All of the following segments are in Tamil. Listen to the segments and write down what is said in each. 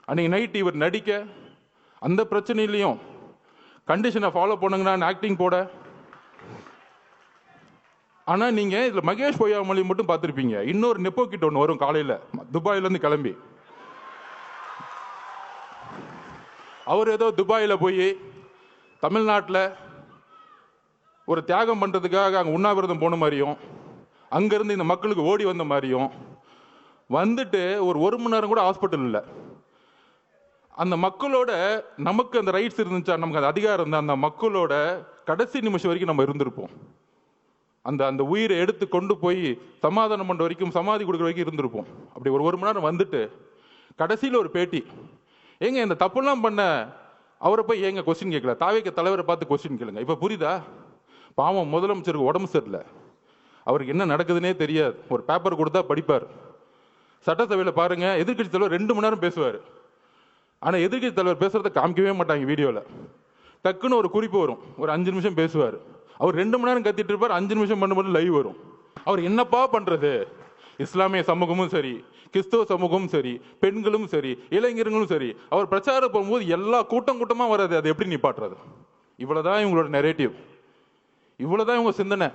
அன்னைக்கு நைட் இவர் நடிக்க, அந்த பிரச்சனையிலையும் கண்டிஷனை ஃபாலோ பண்ணுங்கன்னு ஆக்டிங் போட. ஆனா நீங்க இதுல மகேஷ் பொய்யாமொழி மட்டும் பார்த்திருப்பீங்க. இன்னொரு நெப்போ கிட்ட ஒன்று வரும் காலையில துபாயில இருந்து கிளம்பி. அவர் ஏதோ துபாயில போய் தமிழ்நாட்டில் ஒரு தியாகம் பண்றதுக்காக அங்கே உண்ணாவிரதம் போன மாதிரியும், அங்கிருந்து இந்த மக்களுக்கு ஓடி வந்த மாதிரியும் வந்துட்டு ஒரு மணி நேரம் கூட ஹாஸ்பிட்டல் இல்லை. அந்த மக்களோட நமக்கு அந்த ரைட்ஸ் இருந்துச்சா, நமக்கு அந்த அதிகாரம் இருந்தால் அந்த மக்களோட கடைசி நிமிஷம் வரைக்கும் நம்ம இருந்திருப்போம். அந்த அந்த உயிரை எடுத்து கொண்டு போய் சமாதானம் பண்ணுற வரைக்கும், சமாதி கொடுக்குற வரைக்கும் இருந்திருப்போம். அப்படி ஒரு மணி நேரம் வந்துட்டு கடைசியில் ஒரு பேட்டி, ஏங்க இந்த தப்புலாம் பண்ண அவரை போய் ஏங்க கொஸ்டின் கேட்கல, தாவேக்க தலைவரை பார்த்து கொஸ்டின் கேளுங்க. இப்போ புரியுதா? பாவம் முதலமைச்சருக்கு உடம்பு சரியில்லை, அவருக்கு என்ன நடக்குதுன்னே தெரியாது. ஒரு பேப்பர் கொடுத்தா படிப்பார். சட்டசபையில் பாருங்க, எதிர்கட்சி தலைவர் 2 மணி நேரம் பேசுவார். ஆனால் எதிர்கட்சி தலைவர் பேசுறதை காமிக்கவே மாட்டாங்க வீடியோவில். டக்குன்னு ஒரு குறிப்பு வரும், ஒரு 5 நிமிஷம் பேசுவார். அவர் 2 மணி நேரம் கத்திட்டு இருப்பார், 5 நிமிஷம் பண்ண லைவ் வரும். அவர் என்னப்பா பண்றது? இஸ்லாமிய சமூகமும் சரி, கிறிஸ்தவ சமூகமும் சரி, பெண்களும் சரி, இளைஞர்களும் சரி, அவர் பிரச்சாரம் போகும்போது எல்லா கூட்டமா வராது. அது எப்படி நிப்பாட்டுறது? இவ்வளவுதான் இவங்களோட நெரேட்டிவ், இவ்வளவுதான் இவங்க சிந்தனை.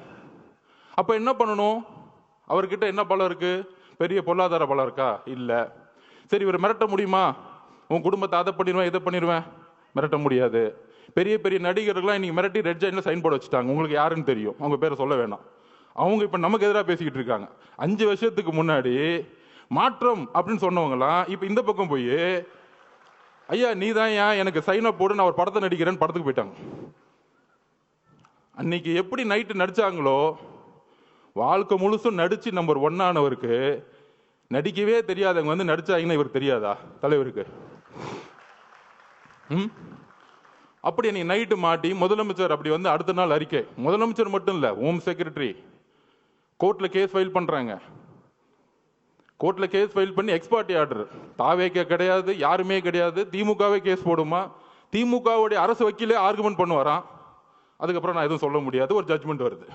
அப்ப என்ன பண்ணணும்? அவர்கிட்ட என்ன பலம் இருக்கு? பெரிய பொருளாதார பலம் இருக்கா? இல்ல. சரி, இவர் மிரட்ட முடியுமா? உன் குடும்பத்தை அதை பண்ணிடுவேன் இதை பண்ணிடுவேன், மிரட்ட முடியாது. பெரிய பெரிய நடிகர்கள்லாம் இன்னைக்கு மிரட்டி ரெட் ஜெயின்ல சைன் போட வச்சுட்டாங்க. உங்களுக்கு யாருன்னு தெரியும், அவங்க பேரை சொல்ல வேணாம். அவங்க இப்ப நமக்கு எதிராக பேசிக்கிட்டு இருக்காங்க. 5 வருஷத்துக்கு முன்னாடி மாற்றம் அப்படின்னு சொன்னவங்கலாம் இப்ப இந்த பக்கம் போய், ஐயா நீ தான் ஏன் எனக்கு சைன் அப் போடு, நான் ஒரு படத்தை நடிக்கிறேன்னு படத்துக்கு போயிட்டாங்க. அன்னைக்கு எப்படி நைட்டு நடிச்சாங்களோ, வாழ்க்கை முழுசும் நடிச்சு நம்பர் 1 ஆனவருக்கு நடிக்கவே தெரியாதவங்க வந்து நடிச்சாங்கன்னா இவர் தெரியாதா தலைவருக்கு? அப்படி நீ நைட்டு மாட்டி முதலமைச்சர் அப்படி வந்து அடுத்த நாள் அறிக்கை, முதலமைச்சர் மட்டும் இல்ல, ஹோம் செக்ரட்டரி கோர்ட்ல கேஸ் ஃபைல் பண்றாங்க. கோர்ட்ல கேஸ் ஃபைல் பண்ணி எக்ஸ்பார்ட்டி ஆர்டர். தாவேக்க கிடையாது, யாருமே கிடையாது, திமுகவே கேஸ் போடுமா? திமுகவுடைய அரசு வக்கீலே ஆர்குமெண்ட் பண்ணுவாராம். அதுக்கப்புறம் நான் எதுவும் சொல்ல முடியாது, ஒரு ஜட்ஜ்மெண்ட் வருது.